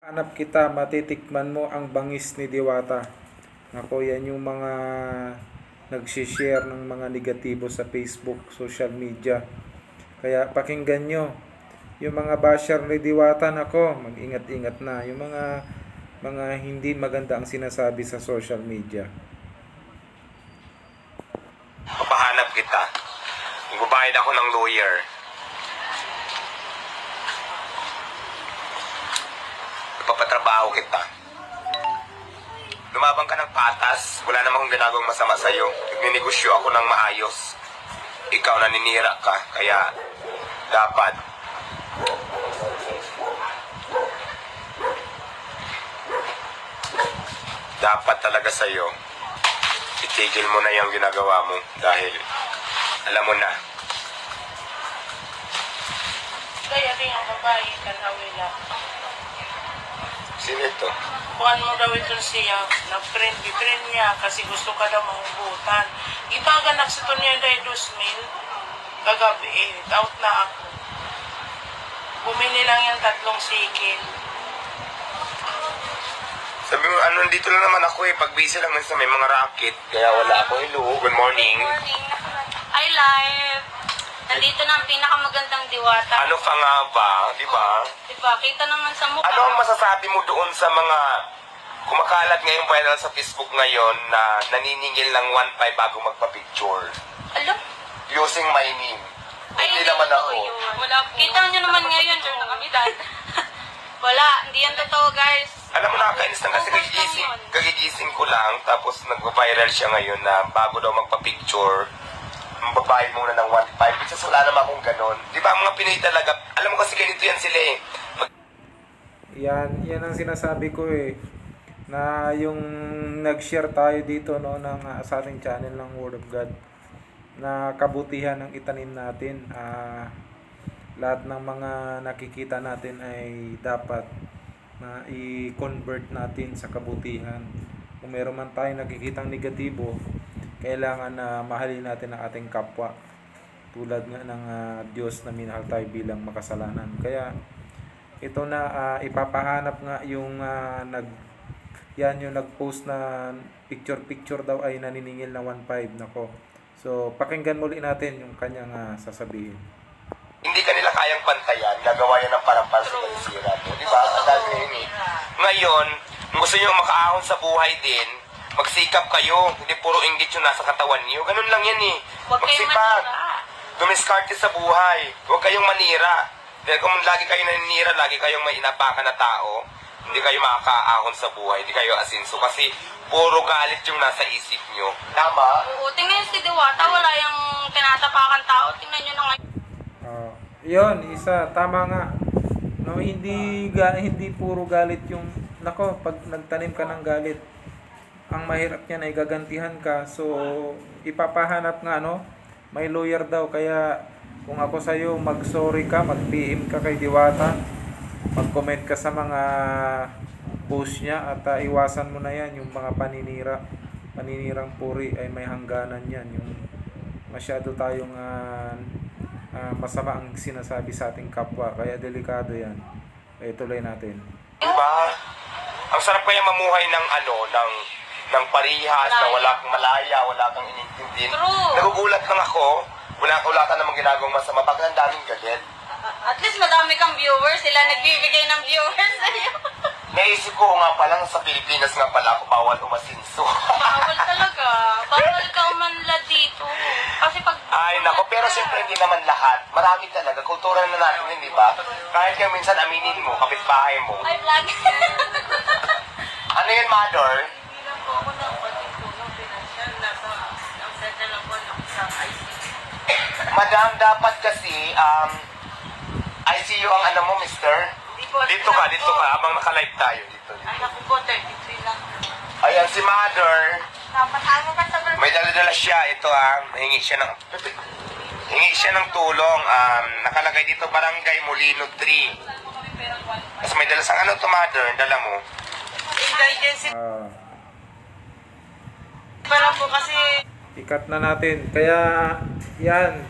Hanap kita, matitikman mo ang bangis ni Diwata. Ako, yan yung mga nagsishare ng mga negatibo sa Facebook, social media. Kaya pakinggan nyo. Yung mga basher ni Diwata, nako, mag-ingat-ingat na. Yung mga hindi maganda ang sinasabi sa social media. Papahanap kita. Magbabayad ako ng lawyer. Papatrabaho kita. Lumabang ka ng patas. Wala namang akong ginagawang masama sa'yo. Nagninegosyo ako ng maayos. Ikaw naninira ka. Kaya dapat talaga sa'yo itigil mo na yung ginagawa mo dahil alam mo na. Kaya rin ang babae, kanawila. Sino ito? Kuhan mo daw ito siya, na-friend niya kasi gusto ka daw mahubutan. Ipaganak sa ito niya dahil 2,000 kagabi out na ako. Bumili lang yung 3 sikin. Sabi mo, dito lang naman ako pag busy lang sa may mga racket. Kaya wala ako. Hello, good morning. Good morning. Hi, live. Nandito na ang pinakamagandang Diwata. Ano ka nga ba, di ba? Diba? Kita naman sa mukha. Ano ang masasabi mo doon sa mga kumakalat ngayong viral sa Facebook ngayon na naniningil ng 1.5 bago magpa-picture? Alam? Using my name. Ay, Hindi naman totoo ako. yun. Wala po. Kita nyo naman ngayon. Wala. Hindi yan totoo, guys. Alam mo, nakakainis na kasi kagigising ko lang, tapos nag-viral siya ngayon na bago daw magpa-picture, magbabayad muna ng 1.5. Kasi wala naman akong ganon. Di ba, ang mga Pinoy talaga, alam mo kasi ganito yan sila Yan ang sinasabi ko na yung nag-share tayo dito ng sa ating channel ng Word of God na kabutihan ng itanim natin. Lahat ng mga nakikita natin ay dapat na i-convert natin sa kabutihan. Kung meron man tayong nakikitang negatibo, kailangan na mahalin natin ang ating kapwa tulad nga ng Diyos na minahal tayo bilang makasalanan. Kaya ito na ipapahanap nga yung yung nag-post na picture daw ay naniningil na 1.5 nako. So pakinggan muli natin yung kanyang sasabihin. Hindi kanila kayang pantayan, gagawa yan ng parang sa sira to. Di ba? Ang dami yun Ngayon, kung gusto nyo makaahon sa buhay din, magsikap kayo. Hindi puro inggit yung nasa katawan niyo. Ganun lang yan Huwag kayong Magsipag. manira. Dumiskarte sa buhay. Huwag kayong manira. Dahil kung lagi kayo naninira, lagi kayong may inapakan na tao, hindi kayo makakaahon sa buhay, hindi kayo asinso. Kasi puro galit yung nasa isip nyo. Tama? Oo, tingnan nyo si Diwata. Wala yung tinatapakan tao. Tingnan nyo na ngayon. Yon, isa tama nga. No, hindi puro galit yung nako, pag nagtanim ka ng galit, ang mahirap niyan ay gagantihan ka. So ipapahanap nga may lawyer daw. Kaya kung ako sa iyo, mag-sorry ka, mag-PM ka kay Diwata. Mag-comment ka sa mga post niya at iwasan mo na yan yung mga paninirang puri ay may hangganan yan. Yung masyado tayong masama ang sinasabi sa ating kapwa, kaya delikado yan. Kaya tuloy natin. Diba? Ang sarap kaya mamuhay ng parihas, na wala kang malaya, wala kang inintindin. True. Nagugulat lang ako, wala ka namang ginagawang masama, bakit ang daming galit? At least madami kang viewers. Sila nagbibigay ng viewers sa'yo. Naisip ko nga pala, sa Pilipinas nga pala ako bawal umasinso. Bawal talaga. Bawal ka umanlad dito. Kasi pag... Ay, nako, pero siyempre hindi naman lahat. Marami talaga. Kultura na natin yun, di ba? Kahit kaya minsan aminin mo, kapitbahay mo. Ay, vlog. Ano yun, mother? Hindi lang po ako ng patitulong financial. Ang send na lang po ako sa ICC. Madam, dapat kasi, ICU ang ano mo, mister? Dito ka, habang naka-live tayo. Dito. Anak ko po, 33 lang. Ayan si mother. Dapat mo pa sa May dala-dala siya. Ito hingi siya ng tulong. Nakalagay dito Barangay Molino 3. Tapos may dala sa to mother? Dala mo? Guidance pala po kasi Ikat na natin. Kaya yan,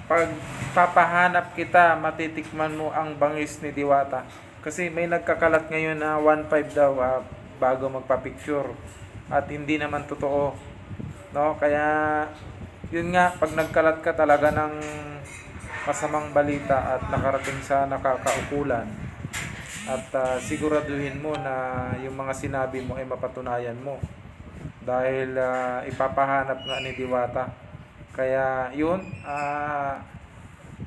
pag papahanap kita, matitikman mo ang bangis ni Diwata. Kasi may nagkakalat ngayon na 1.5 daw bago magpa-picture at hindi naman totoo, no? Kaya yun nga, pag nagkalat ka talaga ng masamang balita at nakarating sa nakakaukulan at siguraduhin mo na yung mga sinabi mo ay mapatunayan mo dahil ipapahanap nga ni Diwata. Kaya yun,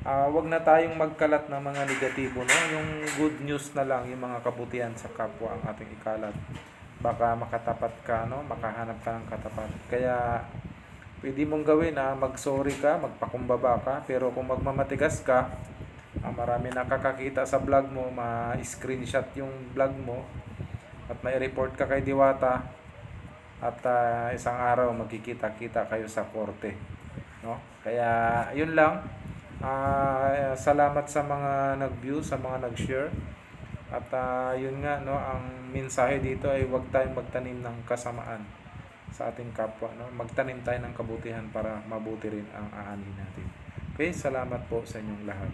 wag na tayong magkalat ng mga negatibo, no? Yung good news na lang, yung mga kabutihan sa kapwa ang ating ikalat. Baka makatapat ka, no? Makahanap ka ng katapat. Kaya pwede mong gawin na mag-sorry ka, magpakumbaba ka, pero kung magmamatigas ka, marami nakakakita sa vlog mo, ma-screenshot yung vlog mo at may report ka kay Diwata at isang araw magkikita-kita kayo sa korte, no? Kaya yun lang. Salamat sa mga nag-view, sa mga nag-share. At yun nga, no, ang mensahe dito ay huwag tayong magtanim ng kasamaan sa ating kapwa, no? Magtanim tayo ng kabutihan para mabuti rin ang aanin natin. Okay, salamat po sa inyong lahat.